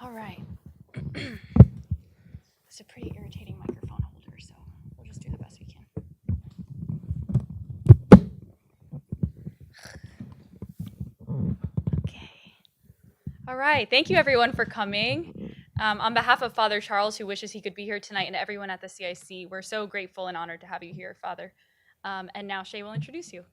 All right. It's a pretty irritating microphone holder, so we'll just do the best we can. Okay. All right. Thank you, everyone, for coming. On behalf of Father Charles, who wishes he could be here tonight, and everyone at the CIC, we're so grateful and honored to have you here, Father. And now Shay will introduce you.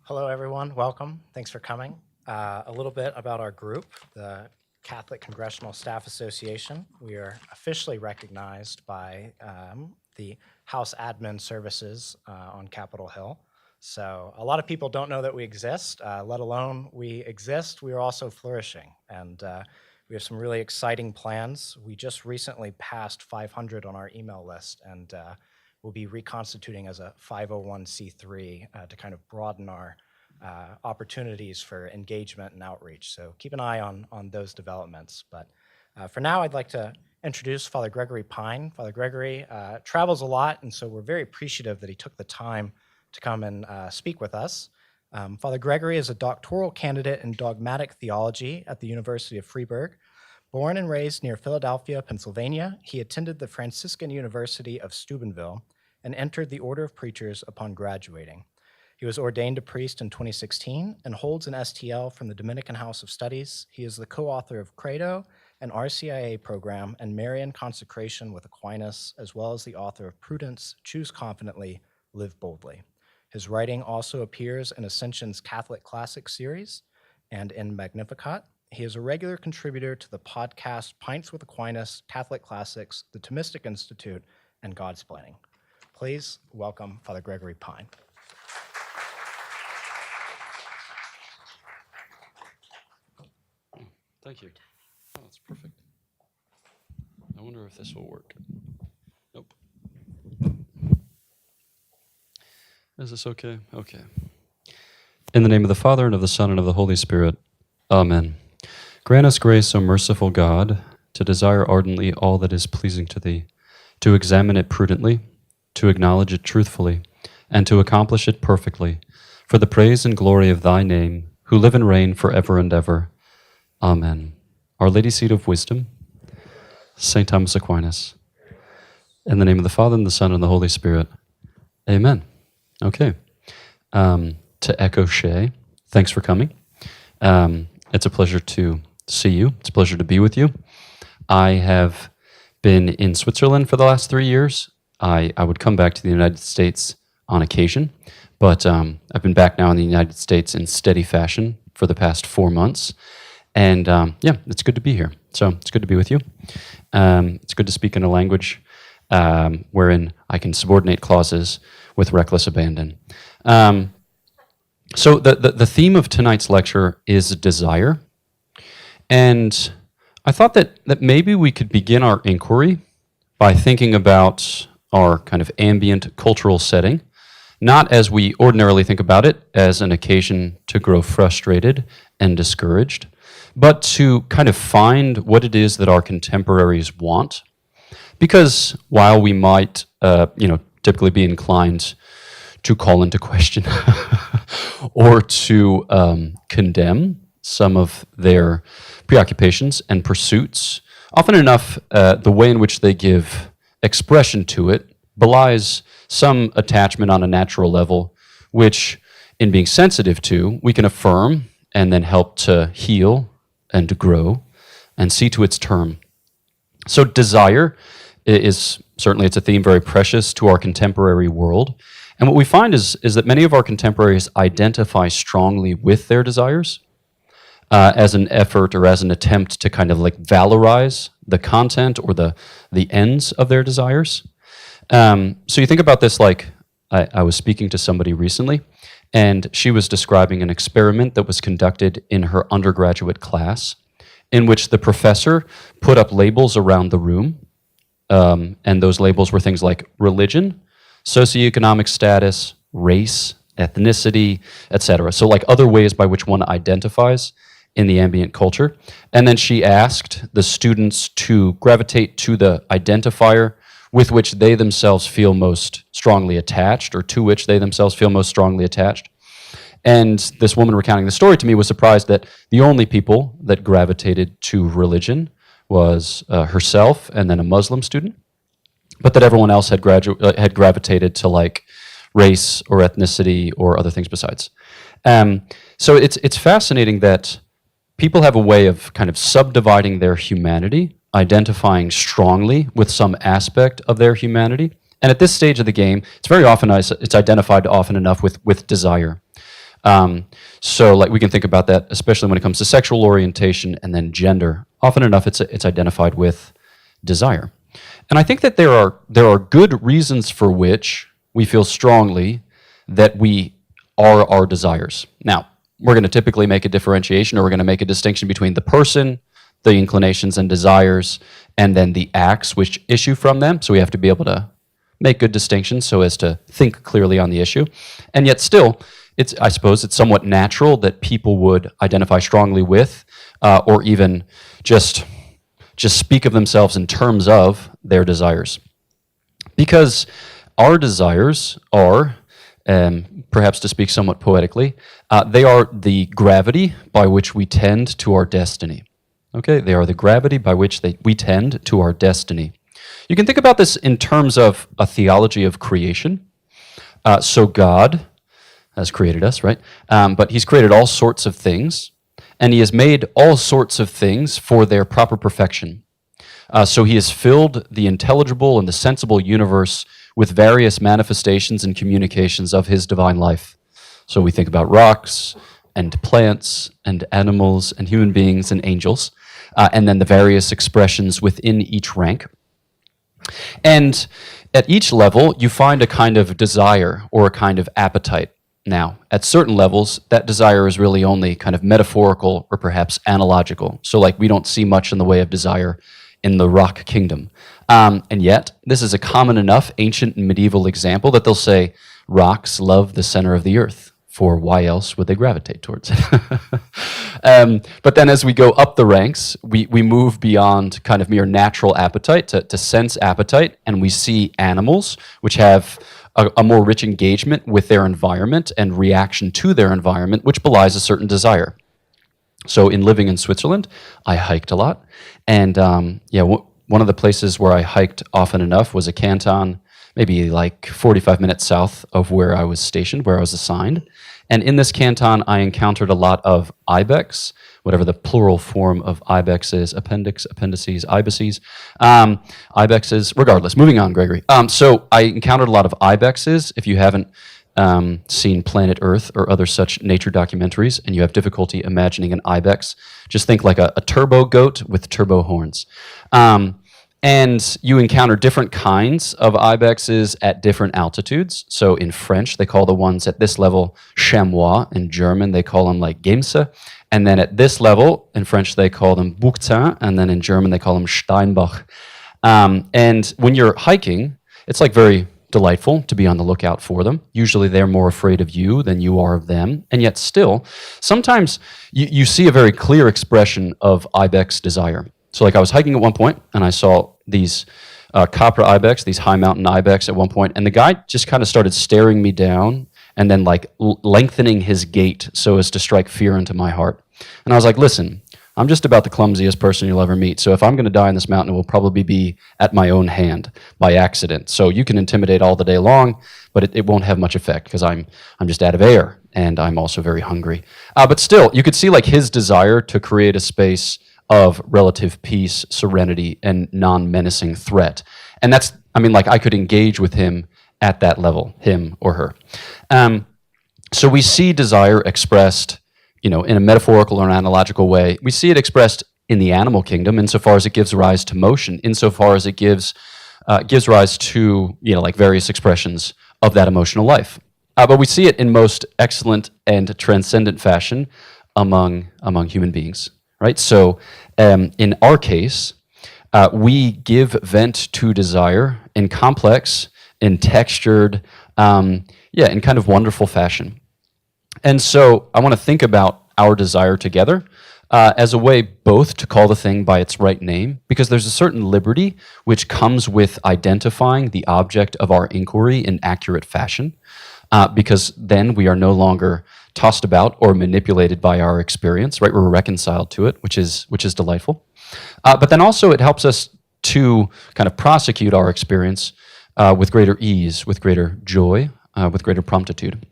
Hello, everyone. Welcome. Thanks for coming. A little bit about our group, the Catholic Congressional Staff Association. We are officially recognized by the House Admin Services on Capitol Hill. So a lot of people don't know that we exist, let alone we exist. We are also flourishing, and we have some really exciting plans. We just recently passed 500 on our email list, and we'll be reconstituting as a 501c3 to kind of broaden our opportunities for engagement and outreach. So keep an eye on those developments. But for now, I'd like to introduce Father Gregory Pine. Father Gregory travels a lot, and so we're very appreciative that he took the time to come and speak with us. Father Gregory is a doctoral candidate in dogmatic theology at the University of Freiburg. Born and raised near Philadelphia, Pennsylvania, he attended the Franciscan University of Steubenville and entered the Order of Preachers upon graduating. He was ordained a priest in 2016 and holds an STL from the Dominican House of Studies. He is the co-author of Credo, an RCIA program, and Marian Consecration with Aquinas, as well as the author of Prudence, Choose Confidently, Live Boldly. His writing also appears in Ascension's Catholic Classic series and in Magnificat. He is a regular contributor to the podcast Pints with Aquinas, Catholic Classics, the Thomistic Institute, and God's Planning. Please welcome Father Gregory Pine. Thank you. Oh, that's perfect. I wonder if this will work. Nope. Is this okay? Okay. In the name of the Father, and of the Son, and of the Holy Spirit. Amen. Grant us grace, O merciful God, to desire ardently all that is pleasing to Thee, to examine it prudently, to acknowledge it truthfully, and to accomplish it perfectly, for the praise and glory of Thy name, who live and reign forever and ever. Amen. Our Lady Seat of Wisdom, St. Thomas Aquinas. In the name of the Father, and the Son, and the Holy Spirit. Amen. Okay. To echo Shay, thanks for coming. It's a pleasure to see you. It's a pleasure to be with you. I have been in Switzerland for the last 3 years. I would come back to the United States on occasion, but I've been back now in the United States in steady fashion for the past 4 months. And yeah, it's good to be here. So it's good to be with you. It's good to speak in a language wherein I can subordinate clauses with reckless abandon. So the theme of tonight's lecture is desire. And I thought that maybe we could begin our inquiry by thinking about our kind of ambient cultural setting, not as we ordinarily think about it, as an occasion to grow frustrated and discouraged, but to kind of find what it is that our contemporaries want. Because while we might, typically be inclined to call into question or to condemn some of their preoccupations and pursuits, often enough, the way in which they give expression to it belies some attachment on a natural level, which, in being sensitive to, we can affirm and then help to heal and to grow and see to its term. So desire is certainly, it's a theme very precious to our contemporary world. And what we find is that many of our contemporaries identify strongly with their desires as an effort or as an attempt to kind of like valorize the content or the ends of their desires. So you think about this like I was speaking to somebody recently, and she was describing an experiment that was conducted in her undergraduate class, in which the professor put up labels around the room, and those labels were things like religion, socioeconomic status, race, ethnicity, etc. So like other ways by which one identifies in the ambient culture. And then she asked the students to gravitate to the identifier with which they themselves feel most strongly attached, or to which they themselves feel most strongly attached. And this woman recounting the story to me was surprised that the only people that gravitated to religion was herself and then a Muslim student, but that everyone else had gravitated to like race or ethnicity or other things besides. So it's fascinating that people have a way of kind of subdividing their humanity, identifying strongly with some aspect of their humanity. And at this stage of the game, it's very often it's identified often enough with desire. So like we can think about that, especially when it comes to sexual orientation and then gender. Often enough, it's identified with desire. And I think that there are good reasons for which we feel strongly that we are our desires. Now, we're going to typically make a differentiation, or we're going to make a distinction between the person, the inclinations and desires, and then the acts which issue from them. So we have to be able to make good distinctions so as to think clearly on the issue. And yet still, I suppose it's somewhat natural that people would identify strongly with, or even just speak of themselves in terms of their desires. Because our desires are, perhaps to speak somewhat poetically, they are the gravity by which we tend to our destiny. Okay, they are the gravity by which we tend to our destiny. You can think about this in terms of a theology of creation. So God has created us, right? But he's created all sorts of things, and he has made all sorts of things for their proper perfection. So he has filled the intelligible and the sensible universe with various manifestations and communications of his divine life. So we think about rocks and plants and animals and human beings and angels, and then the various expressions within each rank. And at each level, you find a kind of desire or a kind of appetite. Now, at certain levels, that desire is really only kind of metaphorical or perhaps analogical. So like we don't see much in the way of desire in the rock kingdom. And yet, this is a common enough ancient and medieval example that they'll say, rocks love the center of the earth, for why else would they gravitate towards it? But then as we go up the ranks, we move beyond kind of mere natural appetite to sense appetite, and we see animals which have a more rich engagement with their environment and reaction to their environment, which belies a certain desire. So in living in Switzerland, I hiked a lot. And one of the places where I hiked often enough was a canton, maybe like 45 minutes south of where I was stationed, where I was assigned. And in this canton, I encountered a lot of ibex, whatever the plural form of ibex is, appendices, ibises, ibexes, regardless. Moving on, Gregory. So I encountered a lot of ibexes. If you haven't seen Planet Earth or other such nature documentaries, and you have difficulty imagining an ibex, just think like a turbo goat with turbo horns. And you encounter different kinds of ibexes at different altitudes. So in French, they call the ones at this level chamois. In German, they call them like Gemse. And then at this level, in French, they call them Bouquetin. And then in German, they call them Steinbach. And when you're hiking, it's like very delightful to be on the lookout for them. Usually they're more afraid of you than you are of them. And yet still, sometimes you see a very clear expression of ibex desire. So like I was hiking at one point, and I saw these copper ibex, these high mountain ibex at one point, and the guy just kind of started staring me down and then like lengthening his gait so as to strike fear into my heart. And I was like, listen, I'm just about the clumsiest person you'll ever meet. So if I'm going to die in this mountain, it will probably be at my own hand by accident. So you can intimidate all the day long, but it won't have much effect because I'm just out of air, and I'm also very hungry. But still, you could see like his desire to create a space of relative peace, serenity, and non-menacing threat. And that's, I mean, like I could engage with him at that level, him or her. So we see desire expressed, in a metaphorical or an analogical way. We see it expressed in the animal kingdom insofar as it gives rise to motion, insofar as it gives rise to, like various expressions of that emotional life. But we see it in most excellent and transcendent fashion among human beings, right? So in our case, we give vent to desire in complex, in textured, in kind of wonderful fashion. And so I want to think about our desire together as a way both to call the thing by its right name, because there's a certain liberty which comes with identifying the object of our inquiry in accurate fashion, because then we are no longer tossed about or manipulated by our experience, right? We're reconciled to it, which is delightful. But then also it helps us to kind of prosecute our experience with greater ease, with greater joy, with greater promptitude.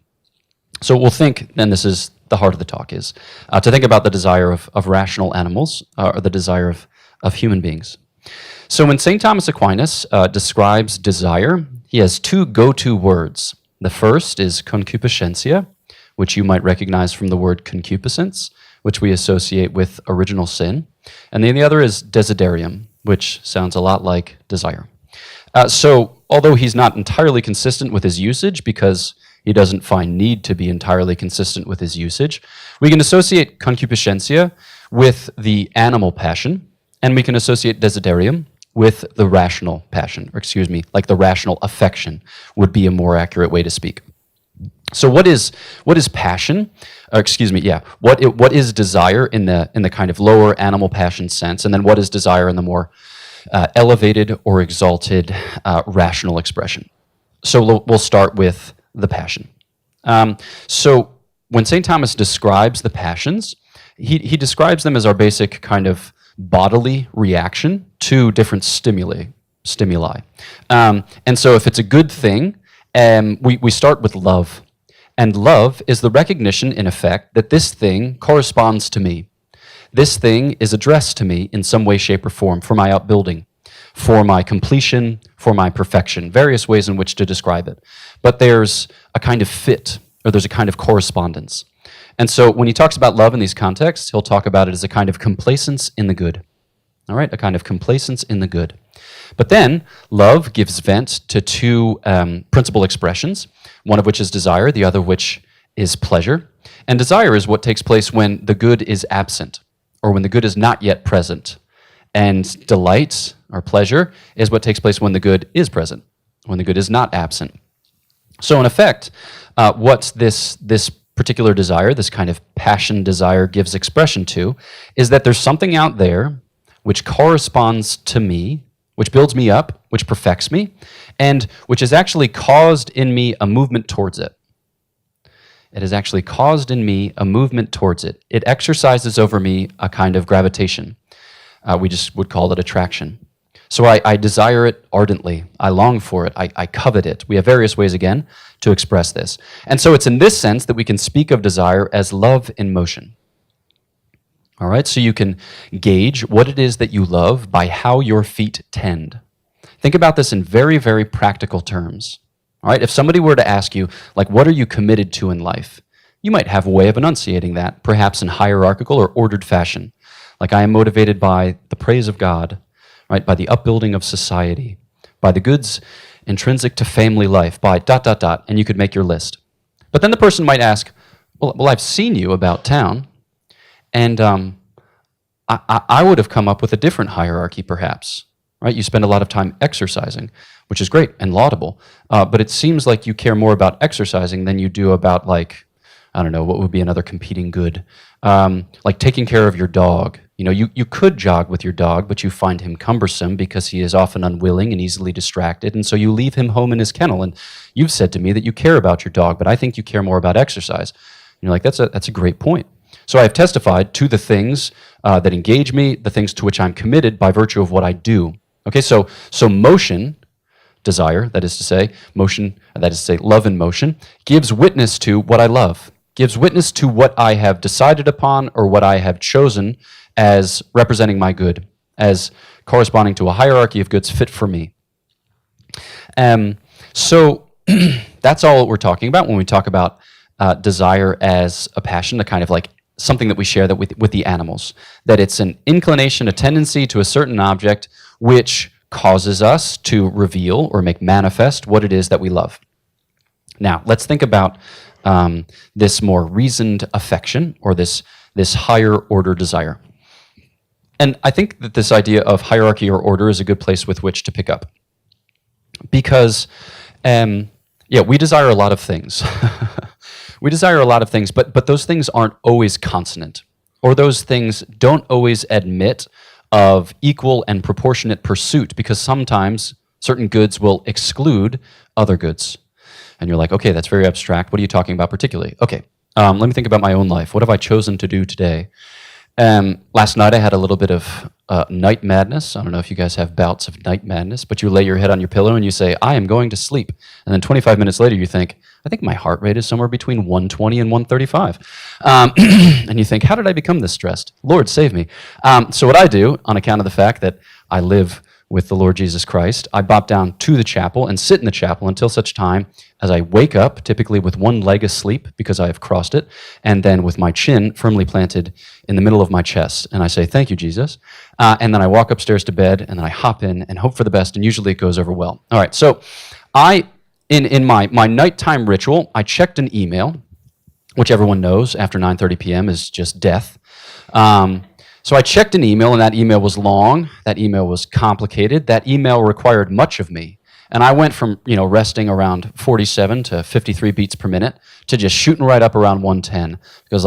So we'll think, and this is the heart of the talk, is to think about the desire of rational animals, or the desire of human beings. So when St. Thomas Aquinas describes desire, he has two go-to words. The first is concupiscentia, which you might recognize from the word concupiscence, which we associate with original sin. And then the other is desiderium, which sounds a lot like desire. So although he's not entirely consistent with his usage, because he doesn't find need to be entirely consistent with his usage, we can associate concupiscentia with the animal passion, and we can associate desiderium with the rational passion, or excuse me, like the rational affection would be a more accurate way to speak. So what is passion? Or excuse me, yeah. What is desire in the kind of lower animal passion sense, and then what is desire in the more elevated or exalted rational expression? So we'll start with the passion. So when St. Thomas describes the passions, he describes them as our basic kind of bodily reaction to different stimuli. And so if it's a good thing, we start with love. And love is the recognition, in effect, that this thing corresponds to me. This thing is addressed to me in some way, shape, or form for my outbuilding, for my completion, for my perfection, various ways in which to describe it. But there's a kind of fit, or there's a kind of correspondence. And so when he talks about love in these contexts, he'll talk about it as a kind of complacence in the good. All right, a kind of complacence in the good. But then love gives vent to two principal expressions, one of which is desire, the other which is pleasure. And desire is what takes place when the good is absent, or when the good is not yet present. And delight, or pleasure, is what takes place when the good is present, when the good is not absent. So in effect, what this particular desire, this kind of passion desire gives expression to, is that there's something out there which corresponds to me, which builds me up, which perfects me, and which has actually caused in me a movement towards it. It has actually caused in me a movement towards it. It exercises over me a kind of gravitation. We just would call it attraction. So I desire it ardently. I long for it. I covet it. We have various ways, again, to express this. And so it's in this sense that we can speak of desire as love in motion. All right, so you can gauge what it is that you love by how your feet tend. Think about this in very, very practical terms. All right, if somebody were to ask you, like, what are you committed to in life? You might have a way of enunciating that, perhaps in hierarchical or ordered fashion. Like, I am motivated by the praise of God, right, by the upbuilding of society, by the goods intrinsic to family life, by ... and you could make your list. But then the person might ask, well, I've seen you about town, and I would have come up with a different hierarchy, perhaps. Right? You spend a lot of time exercising, which is great and laudable, but it seems like you care more about exercising than you do about, like, I don't know, what would be another competing good? Like taking care of your dog. You know, you could jog with your dog, but you find him cumbersome because he is often unwilling and easily distracted, and so you leave him home in his kennel. And you've said to me that you care about your dog, but I think you care more about exercise. And you're like, that's a great point. So I have testified to the things that engage me, the things to which I'm committed by virtue of what I do. Okay, so motion, desire, that is to say, motion, that is to say, love in motion, gives witness to what I love, gives witness to what I have decided upon or what I have chosen as representing my good, as corresponding to a hierarchy of goods fit for me. So that's all we're talking about when we talk about desire as a passion, the kind of like something that we share that with the animals, that it's an inclination, a tendency to a certain object which causes us to reveal or make manifest what it is that we love. Now, let's think about this more reasoned affection, or this higher order desire. And I think that this idea of hierarchy or order is a good place with which to pick up. Because, we desire a lot of things. We desire a lot of things, but those things aren't always consonant, or those things don't always admit of equal and proportionate pursuit, because sometimes certain goods will exclude other goods. And you're like, okay, that's very abstract. What are you talking about particularly? Okay, let me think about my own life. What have I chosen to do today? Last night I had a little bit of night madness. I don't know if you guys have bouts of night madness, but you lay your head on your pillow and you say, I am going to sleep. And then 25 minutes later you think, I think my heart rate is somewhere between 120 and 135. And you think, how did I become this stressed? Lord, save me. So what I do, on account of the fact that I live with the Lord Jesus Christ, I bop down to the chapel and sit in the chapel until such time as I wake up, typically with one leg asleep because I have crossed it, and then with my chin firmly planted in the middle of my chest. And I say, thank you, Jesus. And then I walk upstairs to bed, and then I hop in and hope for the best, and usually it goes over well. All right, so in my nighttime ritual, I checked an email, which everyone knows after 9:30 p.m. is just death. So I checked an email, and that email was long. That email was complicated. That email required much of me. And I went from, resting around 47 to 53 beats per minute to just shooting right up around 110. Because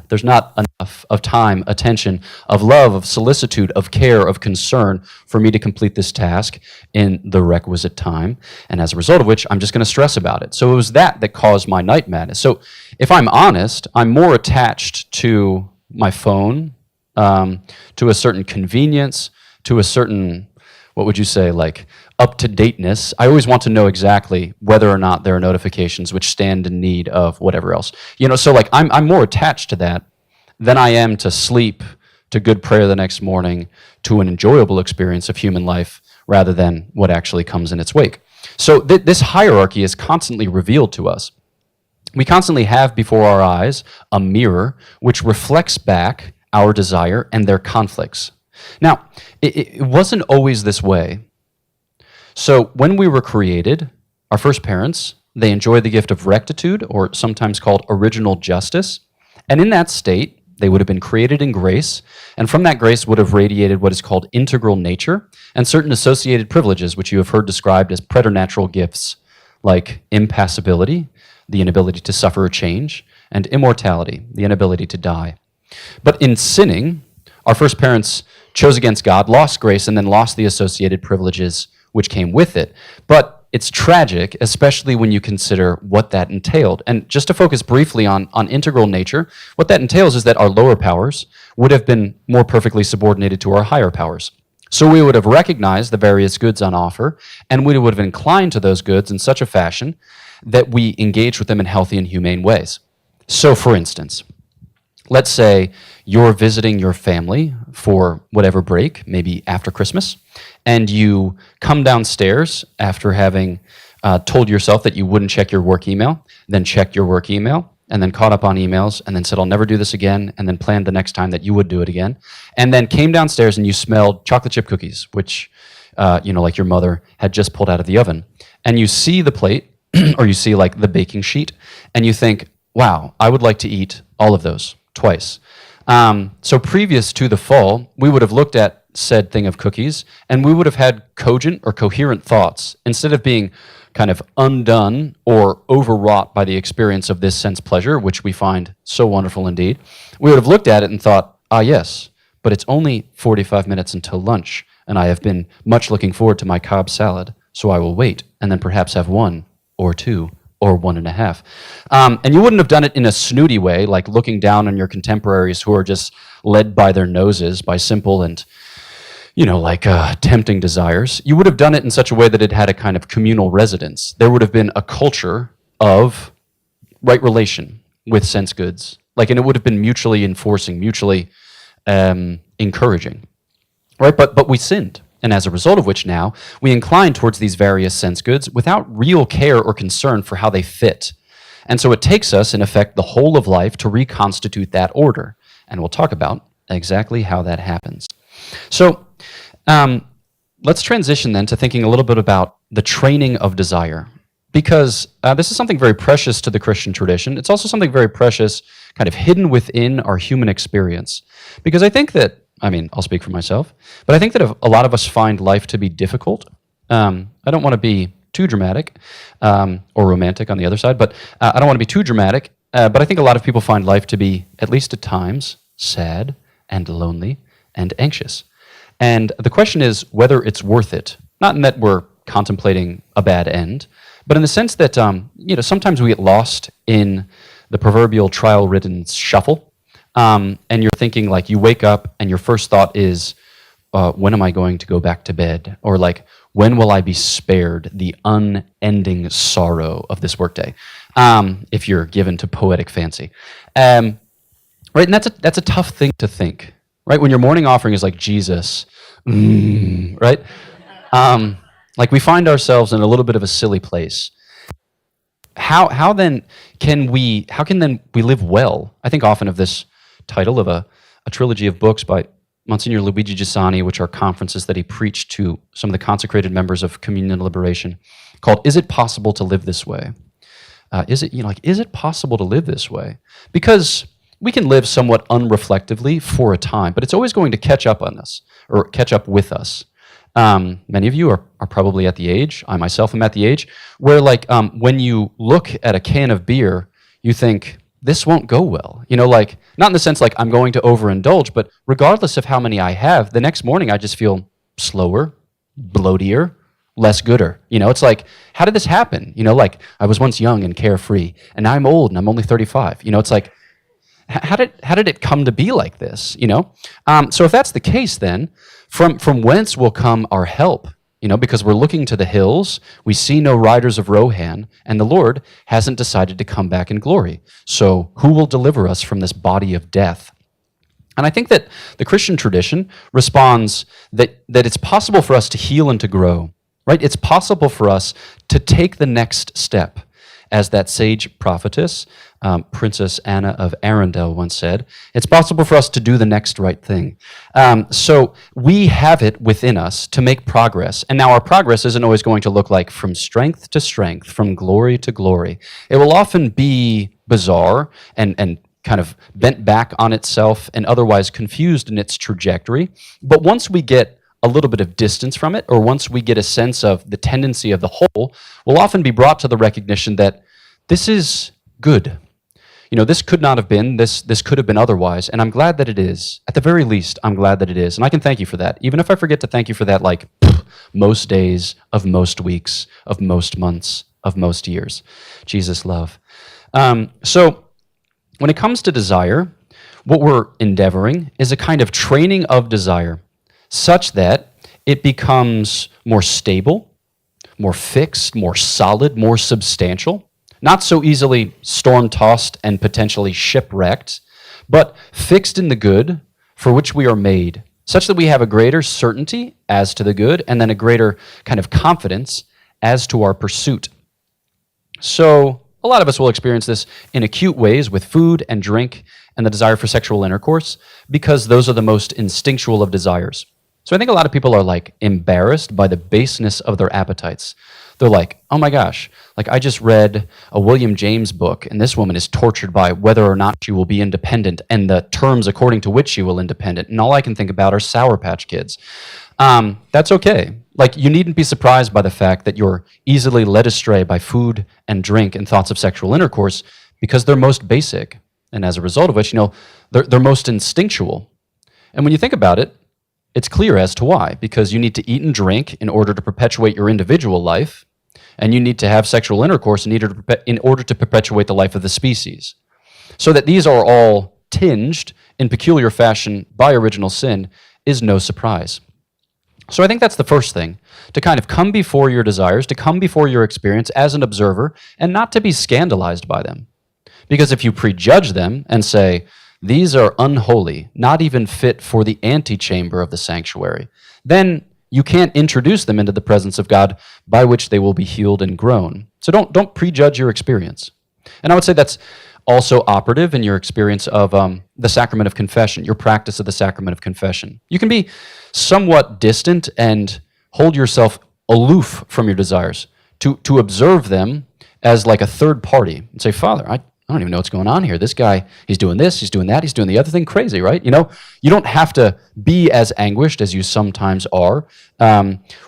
there's not enough of time, attention, of love, of solicitude, of care, of concern for me to complete this task in the requisite time. And as a result of which, I'm just going to stress about it. So it was that caused my night madness. So if I'm honest, I'm more attached to my phone, to a certain convenience, to a certain, what would you say, like up-to-dateness. I always want to know exactly whether or not there are notifications which stand in need of whatever else. So like I'm more attached to that than I am to sleep, to good prayer the next morning, to an enjoyable experience of human life, rather than what actually comes in its wake. So this hierarchy is constantly revealed to us. We constantly have before our eyes a mirror which reflects back our desire and their conflicts. Now, it wasn't always this way. So when we were created, our first parents, they enjoyed the gift of rectitude, or sometimes called original justice. And in that state, they would have been created in grace, and from that grace would have radiated what is called integral nature and certain associated privileges, which you have heard described as preternatural gifts, like impassibility, the inability to suffer or change, and immortality, the inability to die. But in sinning, our first parents chose against God, lost grace, and then lost the associated privileges which came with it. But it's tragic, especially when you consider what that entailed. And just to focus briefly on integral nature, what that entails is that our lower powers would have been more perfectly subordinated to our higher powers. So we would have recognized the various goods on offer, and we would have inclined to those goods in such a fashion that we engage with them in healthy and humane ways. So for instance, let's say you're visiting your family for whatever break, maybe after Christmas, and you come downstairs after having told yourself that you wouldn't check your work email, then checked your work email, and then caught up on emails, and then said, I'll never do this again, and then planned the next time that you would do it again, and then came downstairs and you smelled chocolate chip cookies, which, like your mother had just pulled out of the oven, and you see the plate, or you see like the baking sheet, and you think, wow, I would like to eat all of those twice. So previous to the fall, we would have looked at said thing of cookies, and we would have had cogent or coherent thoughts instead of being kind of undone or overwrought by the experience of this sense pleasure, which we find so wonderful indeed. We would have looked at it and thought, yes, but it's only 45 minutes until lunch, and I have been much looking forward to my Cobb salad, so I will wait and then perhaps have one or two or 1.5. And you wouldn't have done it in a snooty way, like looking down on your contemporaries who are just led by their noses by simple and, tempting desires. You would have done it in such a way that it had a kind of communal resonance. There would have been a culture of right relation with sense goods, and it would have been mutually enforcing, mutually encouraging, right? But we sinned. And as a result of which now, we incline towards these various sense goods without real care or concern for how they fit. And so it takes us, in effect, the whole of life to reconstitute that order. And we'll talk about exactly how that happens. So let's transition then to thinking a little bit about the training of desire. because this is something very precious to the Christian tradition. It's also something very precious, kind of hidden within our human experience. Because I think that, I'll speak for myself, but I think that a lot of us find life to be difficult. I don't want to be too dramatic or romantic on the other side, but I don't want to be too dramatic. But I think a lot of people find life to be, at least at times, sad and lonely and anxious. And the question is whether it's worth it. Not in that we're contemplating a bad end, but in the sense that sometimes we get lost in the proverbial trial-ridden shuffle, and you're thinking, like, you wake up and your first thought is, when am I going to go back to bed? Or like, when will I be spared the unending sorrow of this workday? If you're given to poetic fancy, right? And that's a tough thing to think, right? When your morning offering is like Jesus, right? Like we find ourselves in a little bit of a silly place. How then can we live well? I think often of this title of a trilogy of books by Monsignor Luigi Giussani, which are conferences that he preached to some of the consecrated members of Communion and Liberation, called "Is It Possible to Live This Way?" Is it possible to live this way? Because we can live somewhat unreflectively for a time, but it's always going to catch up on us or catch up with us. Many of you are probably at the age, I myself am at the age, where when you look at a can of beer, you think, this won't go well. Not in the sense like I'm going to overindulge, but regardless of how many I have, the next morning I just feel slower, bloatier, less gooder. It's like, how did this happen? I was once young and carefree, and now I'm old and I'm only 35. It's like, how did it come to be like this? So if that's the case, then from whence will come our help? Because we're looking to the hills, we see no riders of Rohan, and the Lord hasn't decided to come back in glory. So who will deliver us from this body of death? And I think that the Christian tradition responds that it's possible for us to heal and to grow, right? It's possible for us to take the next step. As that sage prophetess, Princess Anna of Arundel once said, it's possible for us to do the next right thing. So we have it within us to make progress. And now our progress isn't always going to look like from strength to strength, from glory to glory. It will often be bizarre and kind of bent back on itself and otherwise confused in its trajectory. But once we get a little bit of distance from it, or once we get a sense of the tendency of the whole, we'll often be brought to the recognition that this is good. This could not have been, this could have been otherwise, and I'm glad that it is. At the very least, I'm glad that it is, and I can thank you for that, even if I forget to thank you for that, most days of most weeks, of most months, of most years. Jesus love. So when it comes to desire, what we're endeavoring is a kind of training of desire, such that it becomes more stable, more fixed, more solid, more substantial, not so easily storm-tossed and potentially shipwrecked, but fixed in the good for which we are made, such that we have a greater certainty as to the good and then a greater kind of confidence as to our pursuit. So a lot of us will experience this in acute ways with food and drink and the desire for sexual intercourse, because those are the most instinctual of desires. So I think a lot of people are embarrassed by the baseness of their appetites. They're like, oh my gosh, I just read a William James book, and this woman is tortured by whether or not she will be independent and the terms according to which she will independent, and all I can think about are Sour Patch Kids. That's okay. You needn't be surprised by the fact that you're easily led astray by food and drink and thoughts of sexual intercourse, because they're most basic, and as a result of which, they're most instinctual. And when you think about it, it's clear as to why, because you need to eat and drink in order to perpetuate your individual life, and you need to have sexual intercourse in order to perpetuate the life of the species. So that these are all tinged in peculiar fashion by original sin is no surprise. So I think that's the first thing, to kind of come before your desires, to come before your experience as an observer, and not to be scandalized by them. Because if you prejudge them and say, these are unholy, not even fit for the antechamber of the sanctuary, then you can't introduce them into the presence of God by which they will be healed and grown. So don't prejudge your experience. And I would say that's also operative in your experience of the sacrament of confession, your practice of the sacrament of confession. You can be somewhat distant and hold yourself aloof from your desires. to observe them as like a third party and say, Father, I don't even know what's going on here. This guy, he's doing this, he's doing that, he's doing the other thing, crazy, right? You know, you don't have to be as anguished as you sometimes are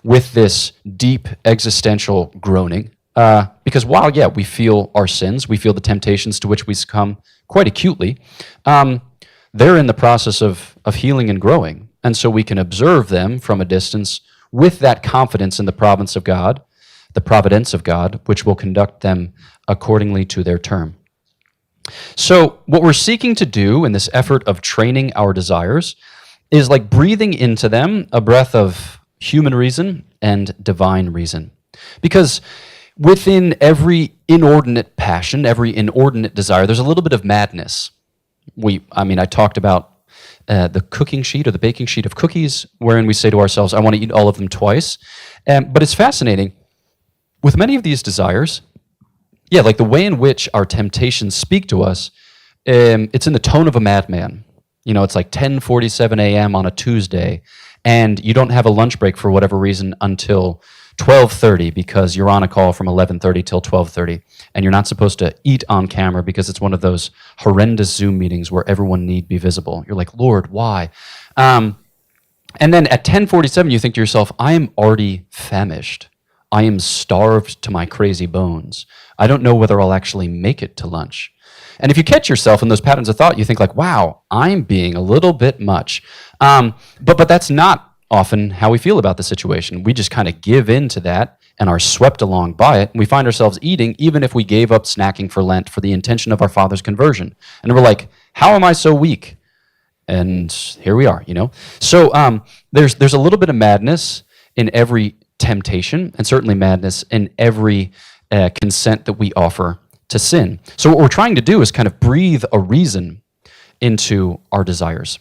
with this deep existential groaning. Because while, yeah, we feel our sins, we feel the temptations to which we succumb quite acutely, they're in the process of healing and growing. And so we can observe them from a distance with that confidence in the providence of God, which will conduct them accordingly to their term. So what we're seeking to do in this effort of training our desires is like breathing into them a breath of human reason and divine reason. Because within every inordinate passion, every inordinate desire, there's a little bit of madness. I talked about the cooking sheet or the baking sheet of cookies, wherein we say to ourselves, I want to eat all of them twice. But it's fascinating. With many of these desires, yeah, like the way in which our temptations speak to us, it's in the tone of a madman. You know, it's like 10:47 a.m. on a Tuesday, and you don't have a lunch break for whatever reason until 12:30 because you're on a call from 11:30 till 12:30, and you're not supposed to eat on camera because it's one of those horrendous Zoom meetings where everyone need be visible. You're like, Lord, why? And then at 10:47, you think to yourself, I am already famished. I am starved to my crazy bones. I don't know whether I'll actually make it to lunch. And if you catch yourself in those patterns of thought, you think like, wow, I'm being a little bit much. But that's not often how we feel about the situation. We just kind of give in to that and are swept along by it. And we find ourselves eating even if we gave up snacking for Lent for the intention of our Father's conversion. And we're like, how am I so weak? And here we are, you know? So there's a little bit of madness in every temptation, and certainly madness in every consent that we offer to sin. So what we're trying to do is kind of breathe a reason into our desires.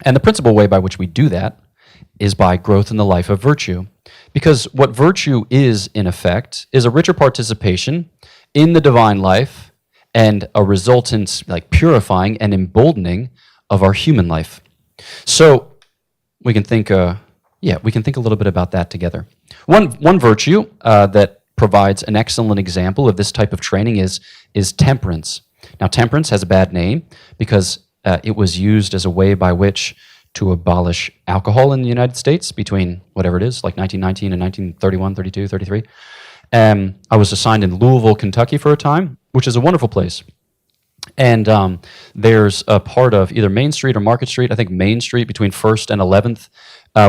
And the principal way by which we do that is by growth in the life of virtue. Because what virtue is, in effect, is a richer participation in the divine life and a resultant like purifying and emboldening of our human life. So we can think a little bit about that together. One virtue that provides an excellent example of this type of training is temperance. Now, temperance has a bad name because it was used as a way by which to abolish alcohol in the United States between whatever it is, like 1919 and 1931, 32, 33. I was assigned in Louisville, Kentucky for a time, which is a wonderful place. And there's a part of either Main Street or Market Street, I think Main Street between 1st and 11th,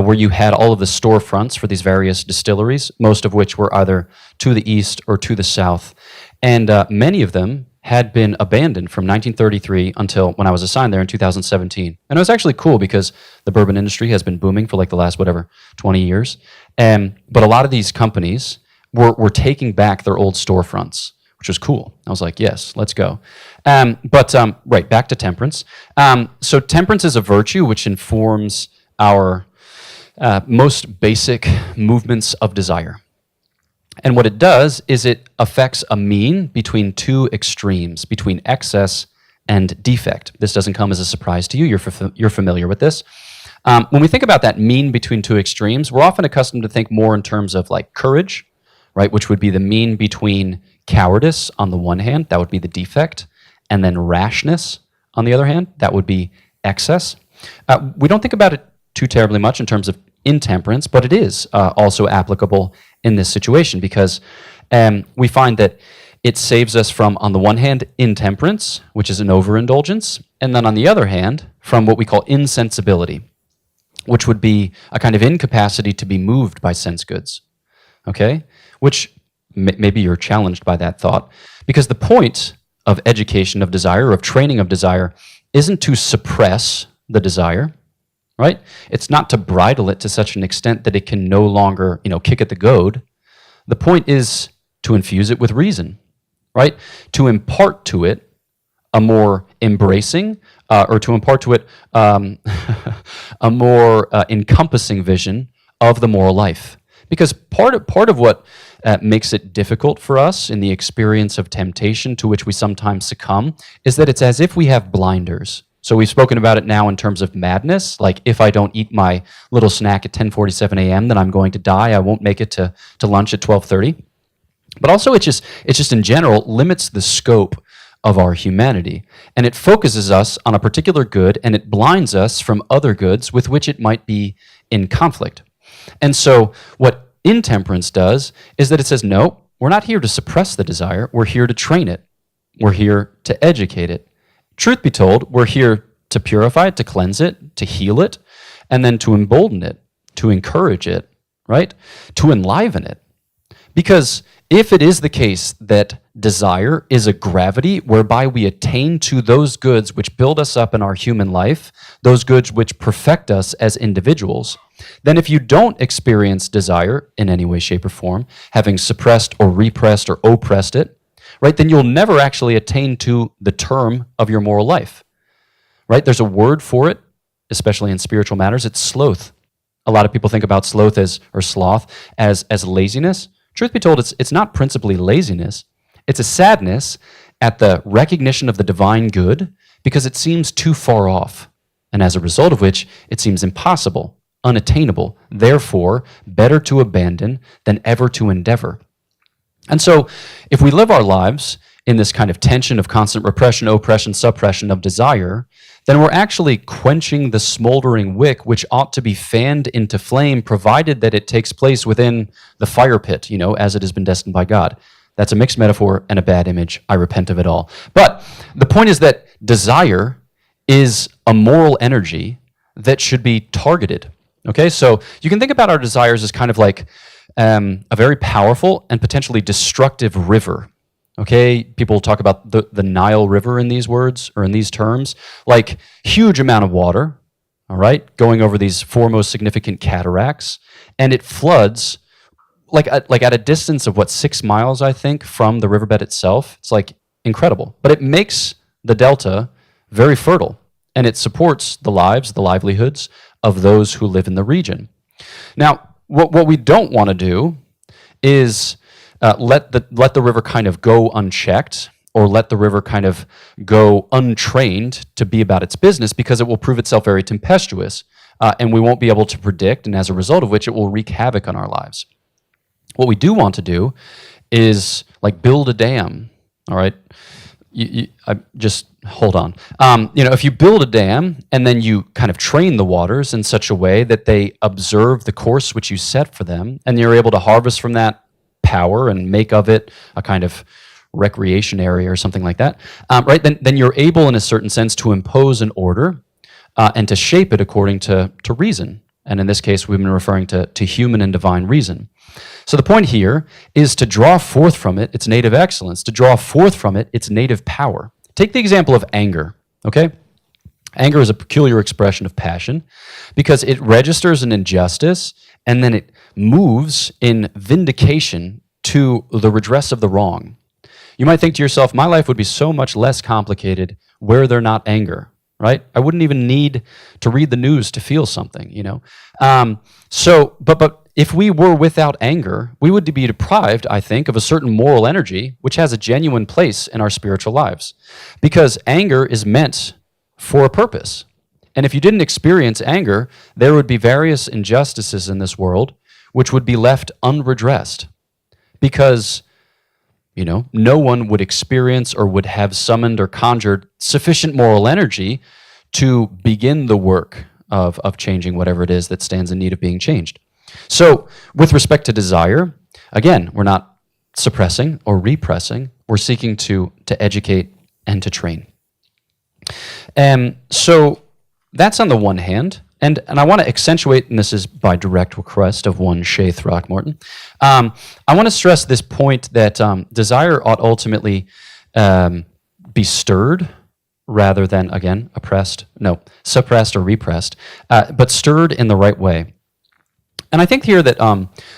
where you had all of the storefronts for these various distilleries, most of which were either to the east or to the south. And many of them had been abandoned from 1933 until when I was assigned there in 2017. And it was actually cool because the bourbon industry has been booming for like the last, 20 years. But a lot of these companies were taking back their old storefronts, which was cool. I was like, yes, let's go. Right, back to temperance. So temperance is a virtue which informs our most basic movements of desire. And what it does is it affects a mean between two extremes, between excess and defect. This doesn't come as a surprise to you. You're familiar with this. When we think about that mean between two extremes, we're often accustomed to think more in terms of like courage, right, which would be the mean between cowardice on the one hand, that would be the defect, and then rashness on the other hand, that would be excess. We don't think about it too terribly much in terms of intemperance, but it is also applicable in this situation because we find that it saves us from, on the one hand, intemperance, which is an overindulgence, and then on the other hand, from what we call insensibility, which would be a kind of incapacity to be moved by sense goods, okay? Which maybe you're challenged by that thought, because the point of education of desire, of training of desire, isn't to suppress the desire, right? It's not to bridle it to such an extent that it can no longer, kick at the goad. The point is to infuse it with reason, right? To impart to it a more embracing, or to impart to it a more encompassing vision of the moral life. Because part of what makes it difficult for us in the experience of temptation to which we sometimes succumb is that it's as if we have blinders. So we've spoken about it now in terms of madness, like if I don't eat my little snack at 10:47 a.m., then I'm going to die. I won't make it to lunch at 12:30. But also it just in general limits the scope of our humanity. And it focuses us on a particular good, and it blinds us from other goods with which it might be in conflict. And so what intemperance does is that it says, no, we're not here to suppress the desire. We're here to train it. We're here to educate it. Truth be told, we're here to purify it, to cleanse it, to heal it, and then to embolden it, to encourage it, right? To enliven it. Because if it is the case that desire is a gravity whereby we attain to those goods which build us up in our human life, those goods which perfect us as individuals, then if you don't experience desire in any way, shape, or form, having suppressed or repressed or oppressed it, right, then you'll never actually attain to the term of your moral life, right? There's a word for it, especially in spiritual matters. It's sloth. A lot of people think about sloth or sloth as laziness. Truth be told, it's not principally laziness. It's a sadness at the recognition of the divine good because it seems too far off, and as a result of which, it seems impossible, unattainable, therefore better to abandon than ever to endeavor. And so if we live our lives in this kind of tension of constant repression, oppression, suppression of desire, then we're actually quenching the smoldering wick which ought to be fanned into flame, provided that it takes place within the fire pit, as it has been destined by God. That's a mixed metaphor and a bad image. I repent of it all. But the point is that desire is a moral energy that should be targeted. Okay, so you can think about our desires as kind of like a very powerful and potentially destructive river. Okay, people talk about the Nile River in these words or in these terms, like huge amount of water, all right, going over these four most significant cataracts, and it floods like at a distance of 6 miles, I think, from the riverbed itself. It's like incredible, but it makes the delta very fertile, and it supports the livelihoods of those who live in the region. Now, what we don't want to do is let the river kind of go unchecked, or let the river kind of go untrained to be about its business, because it will prove itself very tempestuous, and we won't be able to predict, and as a result of which it will wreak havoc on our lives. What we do want to do is like build a dam, all right? Just hold on. If you build a dam and then you kind of train the waters in such a way that they observe the course which you set for them, and you're able to harvest from that power and make of it a kind of recreation area or something like that, right? Then you're able, in a certain sense, to impose an order and to shape it according to reason. And in this case, we've been referring to human and divine reason. So the point here is to draw forth from it its native excellence, to draw forth from it its native power. Take the example of anger, okay? Anger is a peculiar expression of passion because it registers an injustice and then it moves in vindication to the redress of the wrong. You might think to yourself, my life would be so much less complicated were there not anger, right? I wouldn't even need to read the news to feel something, But if we were without anger, we would be deprived, I think, of a certain moral energy which has a genuine place in our spiritual lives. Because anger is meant for a purpose. And if you didn't experience anger, there would be various injustices in this world which would be left unredressed. Because, no one would experience or would have summoned or conjured sufficient moral energy to begin the work of changing whatever it is that stands in need of being changed. So, with respect to desire, again, we're not suppressing or repressing. We're seeking to educate and to train. So that's on the one hand, and I want to accentuate, and this is by direct request of one Shay Throckmorton, I want to stress this point that desire ought ultimately be stirred rather than, again, suppressed or repressed, but stirred in the right way. And I think here that,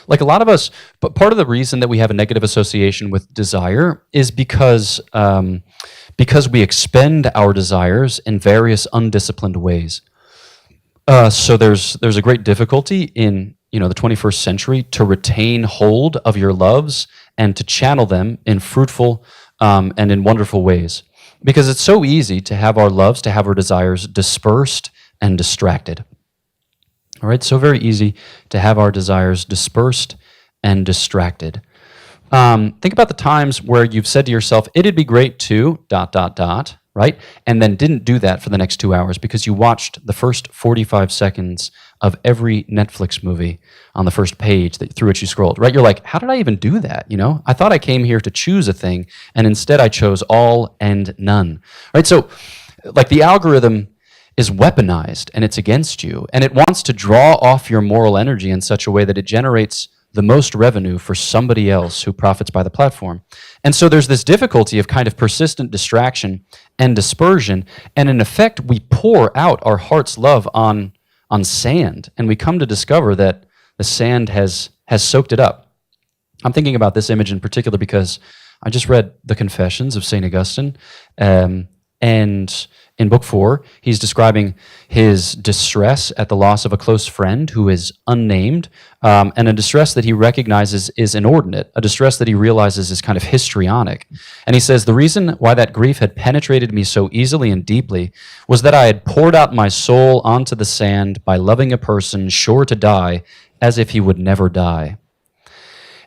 like a lot of us, but part of the reason that we have a negative association with desire is because we expend our desires in various undisciplined ways. So there's a great difficulty in the 21st century to retain hold of your loves and to channel them in fruitful and in wonderful ways, because it's so easy to have our loves, to have our desires dispersed and distracted. All right, so very easy to have our desires dispersed and distracted. Think about the times where you've said to yourself, it'd be great to ... right? And then didn't do that for the next 2 hours because you watched the first 45 seconds of every Netflix movie on the first page through which you scrolled, right? You're like, how did I even do that? I thought I came here to choose a thing, and instead I chose all and none, right? So, like, the algorithm is weaponized, and it's against you, and it wants to draw off your moral energy in such a way that it generates the most revenue for somebody else who profits by the platform. And so there's this difficulty of kind of persistent distraction and dispersion, and in effect, we pour out our heart's love on sand, and we come to discover that the sand has soaked it up. I'm thinking about this image in particular because I just read the Confessions of St. Augustine, and in Book 4, he's describing his distress at the loss of a close friend who is unnamed, and a distress that he recognizes is inordinate, a distress that he realizes is kind of histrionic. And he says, the reason why that grief had penetrated me so easily and deeply was that I had poured out my soul onto the sand by loving a person sure to die as if he would never die.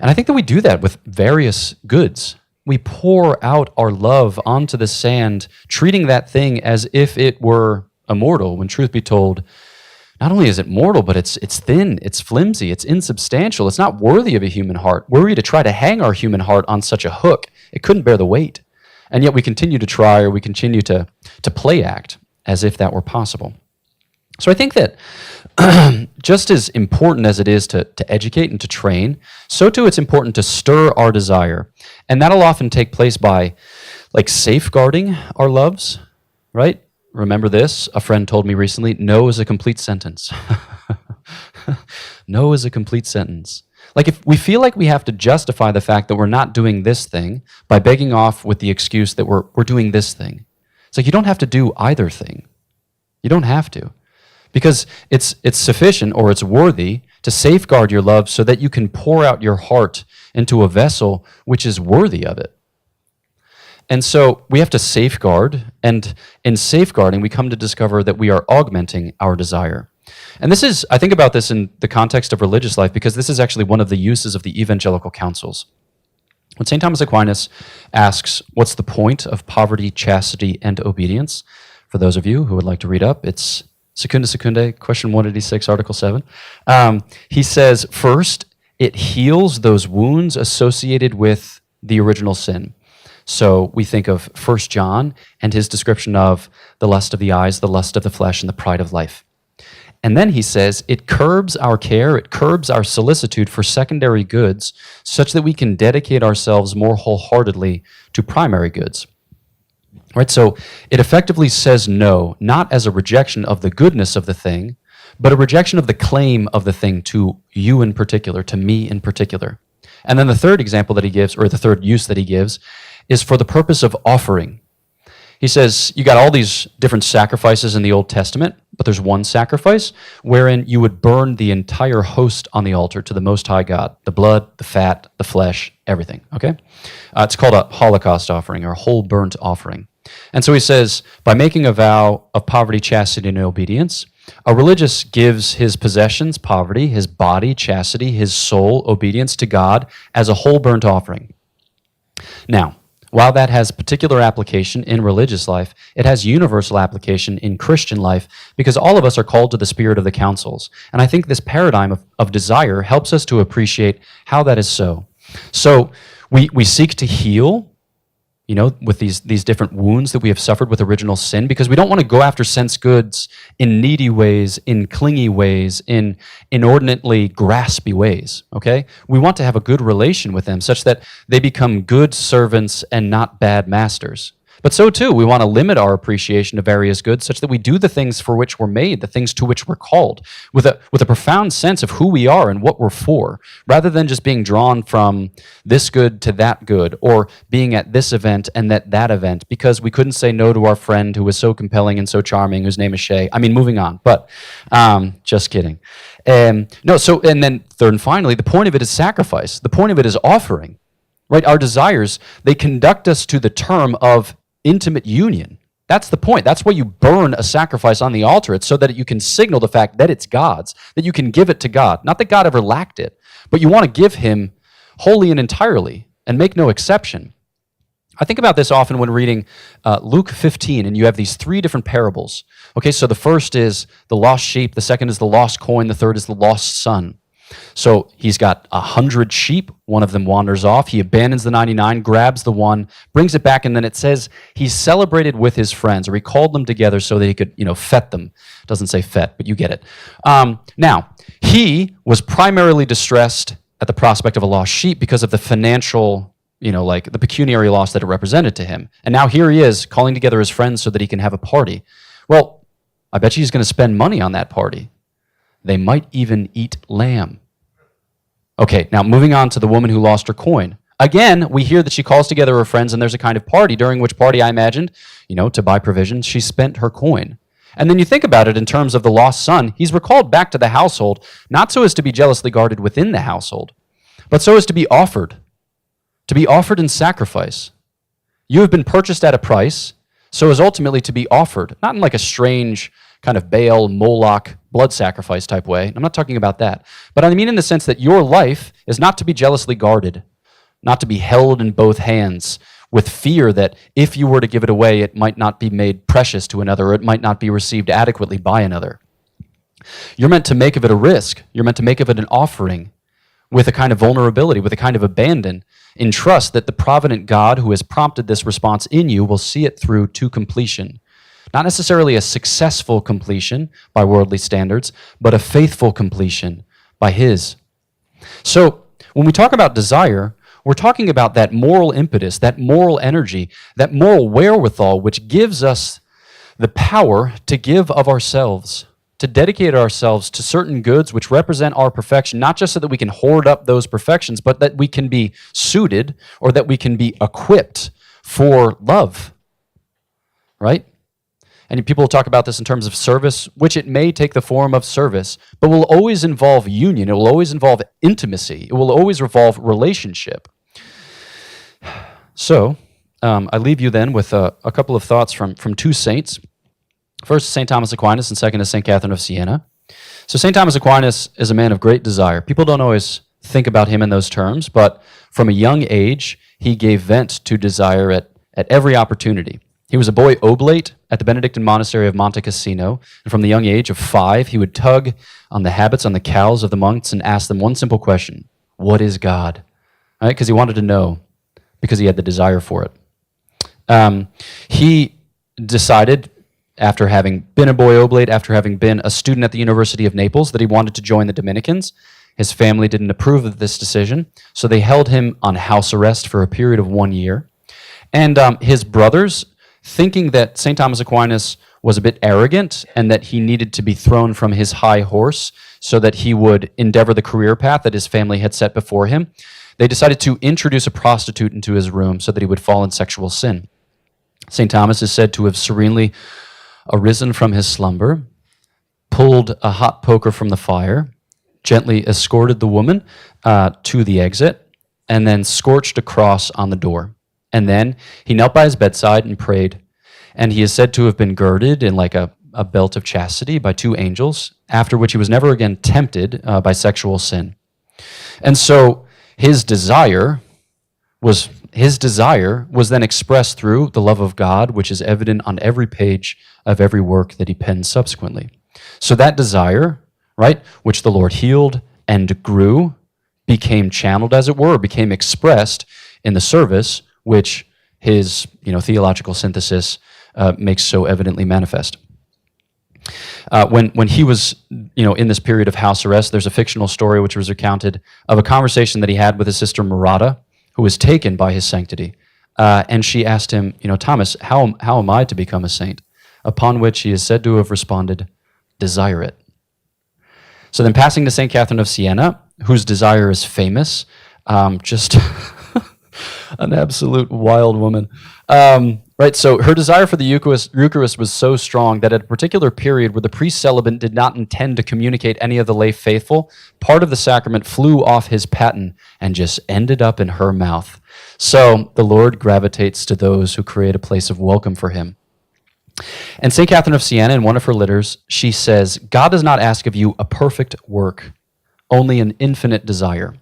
And I think that we do that with various goods. We pour out our love onto the sand, treating that thing as if it were immortal, when truth be told, not only is it mortal, but it's thin, it's flimsy, it's insubstantial, it's not worthy of a human heart. Were we to try to hang our human heart on such a hook, it couldn't bear the weight. And yet we continue to try, or we continue to play act as if that were possible. So I think that just as important as it is to educate and to train, so too it's important to stir our desire. And that'll often take place by like safeguarding our loves, right? Remember this? A friend told me recently, no is a complete sentence. No is a complete sentence. Like if we feel like we have to justify the fact that we're not doing this thing by begging off with the excuse that we're doing this thing. It's like you don't have to do either thing. You don't have to. Because it's sufficient, or it's worthy, to safeguard your love so that you can pour out your heart into a vessel which is worthy of it. And so we have to safeguard, and in safeguarding, we come to discover that we are augmenting our desire. And this is, I think about this in the context of religious life, because this is actually one of the uses of the evangelical counsels. When St. Thomas Aquinas asks, what's the point of poverty, chastity, and obedience? For those of you who would like to read up, it's Secunda, question 186, article 7. He says, first, it heals those wounds associated with the original sin. So we think of 1 John and his description of the lust of the eyes, the lust of the flesh, and the pride of life. And then he says, it curbs our care, it curbs our solicitude for secondary goods, such that we can dedicate ourselves more wholeheartedly to primary goods. Right, so it effectively says no, not as a rejection of the goodness of the thing, but a rejection of the claim of the thing to you in particular, to me in particular. And then the third example that he gives, or the third use that he gives, is for the purpose of offering. He says, you got all these different sacrifices in the Old Testament, but there's one sacrifice wherein you would burn the entire host on the altar to the Most High God, the blood, the fat, the flesh, everything, okay? It's called a Holocaust offering, or a whole burnt offering. And so he says, by making a vow of poverty, chastity, and obedience, a religious gives his possessions, poverty, his body, chastity, his soul, obedience to God as a whole burnt offering. Now, while that has particular application in religious life, it has universal application in Christian life, because all of us are called to the spirit of the counsels. And I think this paradigm of desire helps us to appreciate how that is so. So we seek to heal, with these different wounds that we have suffered with original sin, because we don't want to go after sense goods in needy ways, in clingy ways, in inordinately graspy ways, okay? We want to have a good relation with them such that they become good servants and not bad masters. But so too, we want to limit our appreciation of various goods such that we do the things for which we're made, the things to which we're called, with a profound sense of who we are and what we're for, rather than just being drawn from this good to that good, or being at this event and at that event, because we couldn't say no to our friend who was so compelling and so charming, whose name is Shay. I mean, moving on, but just kidding. And then third and finally, the point of it is sacrifice. The point of it is offering, right? Our desires, they conduct us to the term of intimate union. That's the point. That's why you burn a sacrifice on the altar. It's so that you can signal the fact that it's God's, that you can give it to God. Not that God ever lacked it, but you want to give him wholly and entirely. and make no exception. I think about this often when reading Luke 15, and you have these three different parables. Okay, so the first is the lost sheep, the second is the lost coin, the third is the lost son. So he's got 100 sheep, one of them wanders off, he abandons the 99, grabs the one, brings it back, and then it says he celebrated with his friends, or he called them together so that he could, fet them. It doesn't say fet, but you get it. Now, he was primarily distressed at the prospect of a lost sheep because of the financial, like the pecuniary loss that it represented to him. And now here he is calling together his friends so that he can have a party. Well, I bet you he's going to spend money on that party. They might even eat lamb. Okay, now moving on to the woman who lost her coin. Again, we hear that she calls together her friends and there's a kind of party, during which party I imagined, to buy provisions, she spent her coin. And then you think about it in terms of the lost son, he's recalled back to the household, not so as to be jealously guarded within the household, but so as to be offered in sacrifice. You have been purchased at a price, so as ultimately to be offered, not in like a strange kind of Baal, Moloch, blood sacrifice type way. I'm not talking about that. But I mean in the sense that your life is not to be jealously guarded, not to be held in both hands with fear that if you were to give it away, it might not be made precious to another, or it might not be received adequately by another. You're meant to make of it a risk. You're meant to make of it an offering with a kind of vulnerability, with a kind of abandon, in trust that the provident God who has prompted this response in you will see it through to completion. Not necessarily a successful completion by worldly standards, but a faithful completion by His. So when we talk about desire, we're talking about that moral impetus, that moral energy, that moral wherewithal, which gives us the power to give of ourselves, to dedicate ourselves to certain goods which represent our perfection, not just so that we can hoard up those perfections, but that we can be suited or that we can be equipped for love, right? And people talk about this in terms of service, which it may take the form of service, but will always involve union. It will always involve intimacy. It will always involve relationship. So I leave you then with a couple of thoughts from two saints. First, St. Thomas Aquinas, and second is St. Catherine of Siena. So St. Thomas Aquinas is a man of great desire. People don't always think about him in those terms, but from a young age, he gave vent to desire at every opportunity. He was a boy oblate at the Benedictine monastery of Monte Cassino, and from the young age of 5, he would tug on the habits, on the cows of the monks, and ask them one simple question: what is God? Right? Because he wanted to know, because he had the desire for it. He decided, after having been a boy oblate, after having been a student at the University of Naples, that he wanted to join the Dominicans. His family didn't approve of this decision, so they held him on house arrest for a period of 1 year. And his brothers, thinking that St. Thomas Aquinas was a bit arrogant and that he needed to be thrown from his high horse so that he would endeavor the career path that his family had set before him, they decided to introduce a prostitute into his room so that he would fall in sexual sin. St. Thomas is said to have serenely arisen from his slumber, pulled a hot poker from the fire, gently escorted the woman to the exit, and then scorched a cross on the door. And then he knelt by his bedside and prayed. And he is said to have been girded in like a belt of chastity by 2 angels, after which he was never again tempted by sexual sin. And so his desire was then expressed through the love of God, which is evident on every page of every work that he penned subsequently. So that desire, right, which the Lord healed and grew, became channeled, as it were, became expressed in the service which his theological synthesis makes so evidently manifest. When he was in this period of house arrest, there's a fictional story which was recounted of a conversation that he had with his sister Murata, who was taken by his sanctity. And she asked him, Thomas, how am I to become a saint? Upon which he is said to have responded, desire it. So then passing to St. Catherine of Siena, whose desire is famous, just an absolute wild woman. Right, so her desire for the Eucharist was so strong that at a particular period where the priest celibate did not intend to communicate any of the lay faithful, part of the sacrament flew off his paten and just ended up in her mouth. So the Lord gravitates to those who create a place of welcome for him. And St. Catherine of Siena, in one of her litters, she says, God does not ask of you a perfect work, only an infinite desire.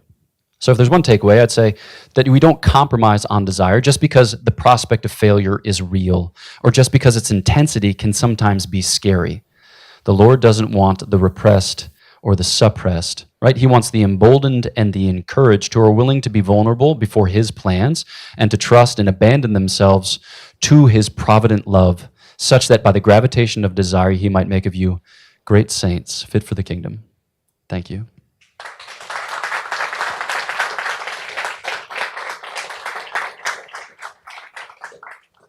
So if there's one takeaway, I'd say that we don't compromise on desire just because the prospect of failure is real, or just because its intensity can sometimes be scary. The Lord doesn't want the repressed or the suppressed, right? He wants the emboldened and the encouraged who are willing to be vulnerable before his plans and to trust and abandon themselves to his provident love, such that by the gravitation of desire he might make of you great saints fit for the kingdom. Thank you.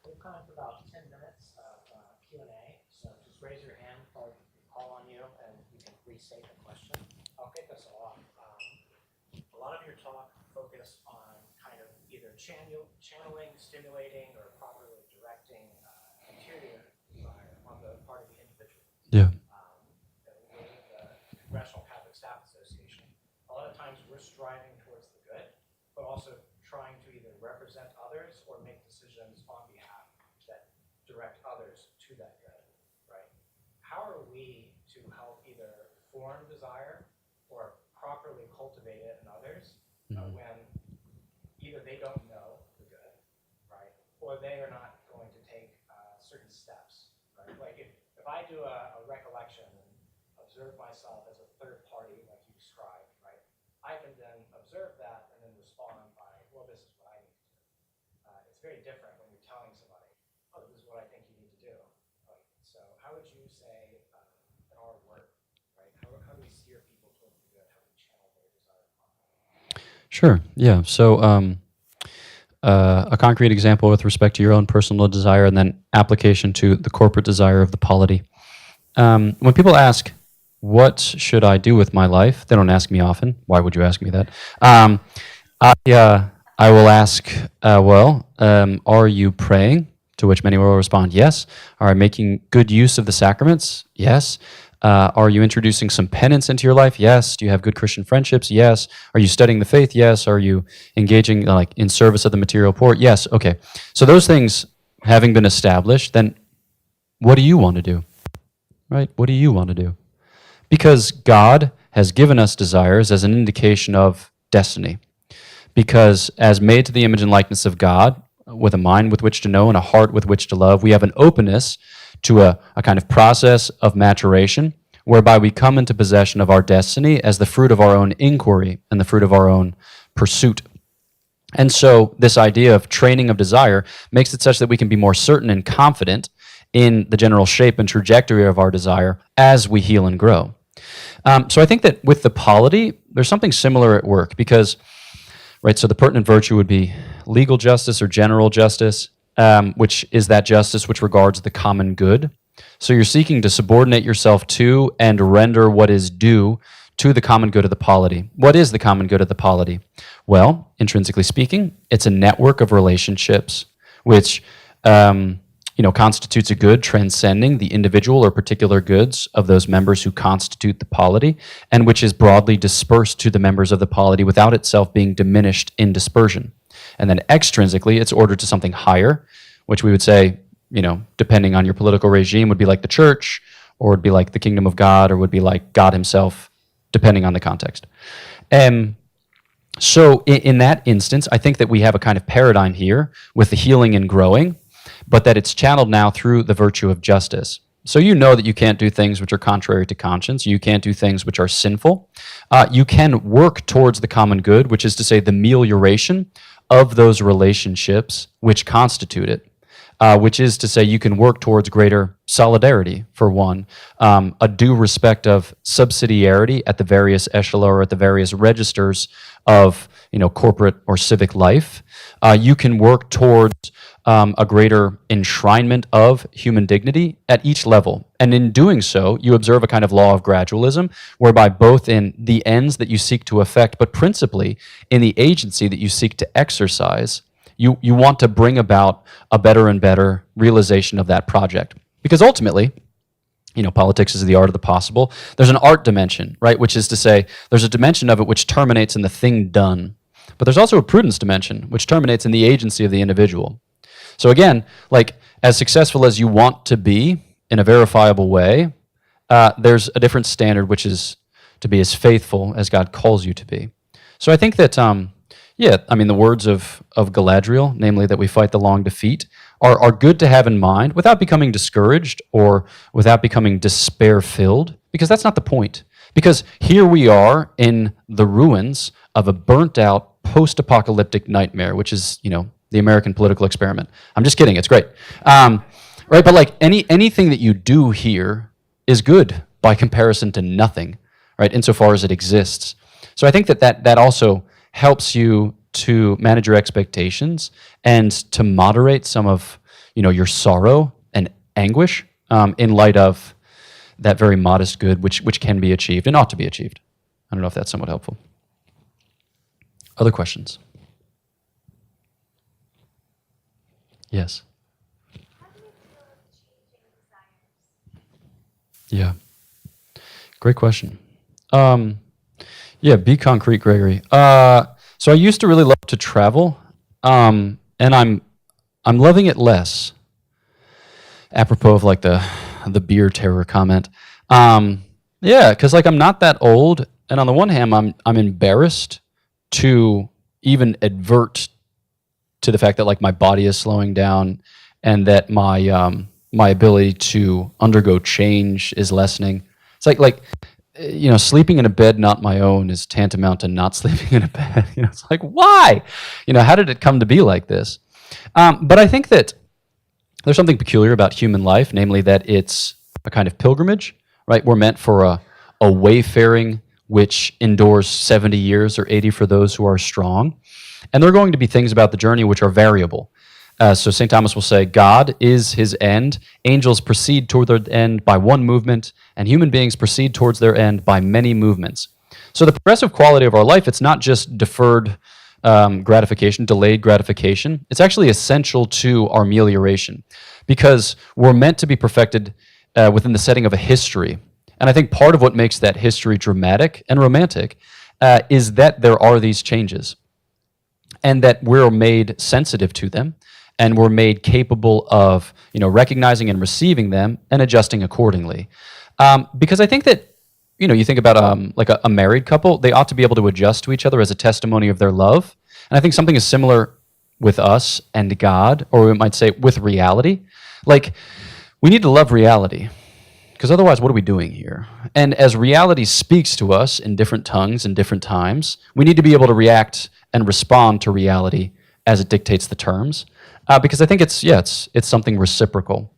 We've time for about 10 minutes of Q&A, so just raise your hand or call on you and you can restate the question. I'll kick us off. A lot of your talk focused on kind of either channeling, stimulating, or properly directing interior desire on the part of the individual. Yeah. The Congressional Catholic Staff Association. A lot of times we're striving towards the good, but also trying to either represent others or make decisions on behalf that direct others to that good, right? How are we to help either form desire or properly cultivate it in others when either they don't know the good, right, or they are not going to take certain steps, right? Like if I do a recollection and observe myself as a third party, like you described, right, I can then observe that and then respond by, well, this is what I need to do. It's very different when you're telling somebody, oh, this is what I think you need to do. Like, so how would you say in our work, right, how do we steer people towards the good? How do we channel their desire? Sure. Yeah. So a concrete example with respect to your own personal desire and then application to the corporate desire of the polity. When people ask, what should I do with my life? They don't ask me often. Why would you ask me that? I will ask, are you praying? To which many will respond, yes. Are you making good use of the sacraments? Yes. Are you introducing some penance into your life? Yes. Do you have good Christian friendships? Yes. Are you studying the faith? Yes. Are you engaging like in service of the material poor? Yes. Okay. So those things having been established, then what do you want to do? Right? What do you want to do? Because God has given us desires as an indication of destiny. Because as made to the image and likeness of God, with a mind with which to know and a heart with which to love, we have an openness to a kind of process of maturation whereby we come into possession of our destiny as the fruit of our own inquiry and the fruit of our own pursuit. And so this idea of training of desire makes it such that we can be more certain and confident in the general shape and trajectory of our desire as we heal and grow. So I think that with the polity, there's something similar at work because, right, so the pertinent virtue would be legal justice or general justice, which is that justice which regards the common good. So you're seeking to subordinate yourself to and render what is due to the common good of the polity. What is the common good of the polity? Well, intrinsically speaking, it's a network of relationships which constitutes a good transcending the individual or particular goods of those members who constitute the polity, and which is broadly dispersed to the members of the polity without itself being diminished in dispersion. And then extrinsically, it's ordered to something higher, which we would say, depending on your political regime, would be like the church, or would be like the kingdom of God, or would be like God himself, depending on the context. So in that instance, I think that we have a kind of paradigm here with the healing and growing, but that it's channeled now through the virtue of justice. So you know that you can't do things which are contrary to conscience. You can't do things which are sinful. You can work towards the common good, which is to say the amelioration of those relationships which constitute it, which is to say you can work towards greater solidarity, for one, a due respect of subsidiarity at the various echelons or at the various registers of corporate or civic life. You can work towards a greater enshrinement of human dignity at each level. And in doing so, you observe a kind of law of gradualism, whereby both in the ends that you seek to effect, but principally in the agency that you seek to exercise, you want to bring about a better and better realization of that project. Because ultimately, politics is the art of the possible. There's an art dimension, right? Which is to say, there's a dimension of it which terminates in the thing done. But there's also a prudence dimension, which terminates in the agency of the individual. So again, like as successful as you want to be in a verifiable way, there's a different standard, which is to be as faithful as God calls you to be. So I think that, the words of Galadriel, namely that we fight the long defeat, are good to have in mind without becoming discouraged or without becoming despair-filled, because that's not the point. Because here we are in the ruins of a burnt-out post-apocalyptic nightmare, which is, the American political experiment. I'm just kidding. It's great. Right, but like anything that you do here is good by comparison to nothing, right, insofar as it exists. So I think that also helps you to manage your expectations and to moderate some of, your sorrow and anguish in light of that very modest good which can be achieved and ought to be achieved. I don't know if that's somewhat helpful. Other questions? Yes. Yeah. Great question. Be concrete, Gregory. So I used to really love to travel, and I'm loving it less. Apropos of like the beer terror comment. Because like I'm not that old, and on the one hand, I'm embarrassed to even advert to the fact that like my body is slowing down, and that my ability to undergo change is lessening. It's like sleeping in a bed not my own is tantamount to not sleeping in a bed. It's like, why? How did it come to be like this? But I think that there's something peculiar about human life, namely that it's a kind of pilgrimage, right? We're meant for a wayfaring which endures 70 years or 80 for those who are strong. And there are going to be things about the journey which are variable. So St. Thomas will say, God is his end. Angels proceed toward their end by one movement, and human beings proceed towards their end by many movements. So the progressive quality of our life, it's not just deferred gratification, delayed gratification. It's actually essential to our amelioration, because we're meant to be perfected within the setting of a history. And I think part of what makes that history dramatic and romantic is that there are these changes, and that we're made sensitive to them, and we're made capable of, recognizing and receiving them and adjusting accordingly. Because I think that, you think about like a married couple, they ought to be able to adjust to each other as a testimony of their love. And I think something is similar with us and God, or we might say with reality. Like, we need to love reality, because otherwise, what are we doing here? And as reality speaks to us in different tongues and different times, we need to be able to react and respond to reality as it dictates the terms. Because I think it's something reciprocal.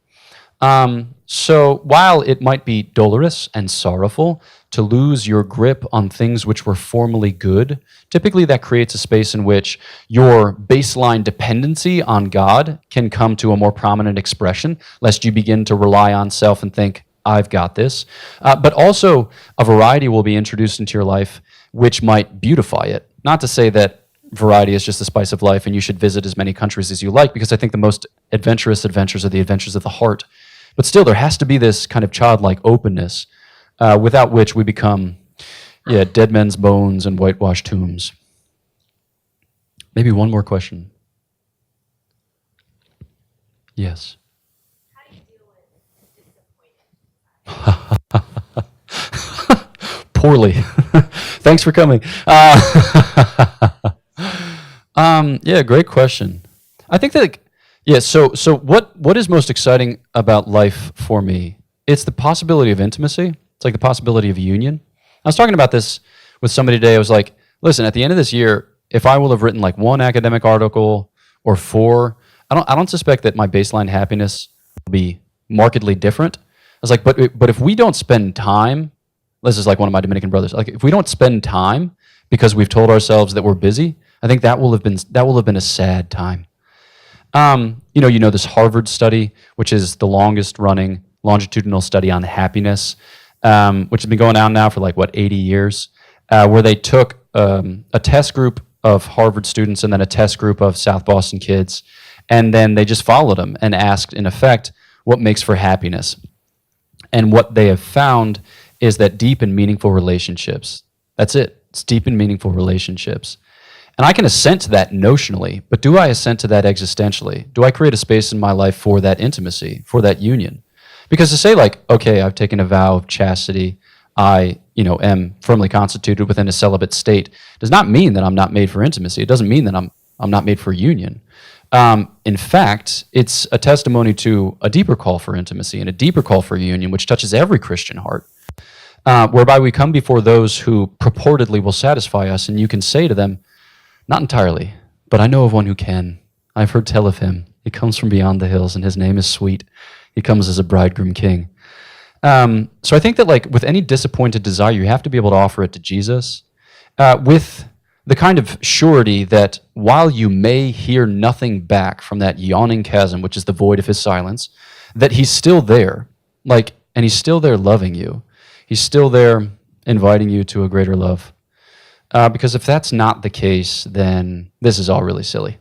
So while it might be dolorous and sorrowful to lose your grip on things which were formerly good, typically that creates a space in which your baseline dependency on God can come to a more prominent expression, lest you begin to rely on self and think, I've got this. But also a variety will be introduced into your life which might beautify it. Not to say that variety is just the spice of life and you should visit as many countries as you like, because I think the most adventurous adventures are the adventures of the heart. But still, there has to be this kind of childlike openness, without which we become, dead men's bones and whitewashed tombs. Maybe one more question. Yes. How do you deal with disappointment? Poorly. Thanks for coming. Great question. I think that, so what is most exciting about life for me? It's the possibility of intimacy. It's like the possibility of union. I was talking about this with somebody today. I was like, listen, at the end of this year, if I will have written like one academic article or four, I don't suspect that my baseline happiness will be markedly different. I was like, but if we don't spend time, this is like one of my Dominican brothers, like if we don't spend time because we've told ourselves that we're busy, I think that will have been a sad time. You know this Harvard study, which is the longest running longitudinal study on happiness, which has been going on now for 80 years, where they took a test group of Harvard students and then a test group of South Boston kids, and then they just followed them and asked, in effect, what makes for happiness. And what they have found is that deep and meaningful relationships. That's it. It's deep and meaningful relationships. And I can assent to that notionally, but do I assent to that existentially? Do I create a space in my life for that intimacy, for that union? Because to say okay, I've taken a vow of chastity, I am firmly constituted within a celibate state does not mean that I'm not made for intimacy. It doesn't mean that I'm not made for union. In fact, it's a testimony to a deeper call for intimacy and a deeper call for union, which touches every Christian heart, whereby we come before those who purportedly will satisfy us, and you can say to them, not entirely, but I know of one who can. I've heard tell of him. He comes from beyond the hills, and his name is sweet. He comes as a bridegroom king. So I think that like with any disappointed desire, you have to be able to offer it to Jesus with the kind of surety that while you may hear nothing back from that yawning chasm, which is the void of his silence, that he's still there, and he's still there loving you. He's still there inviting you to a greater love. Because if that's not the case, then this is all really silly.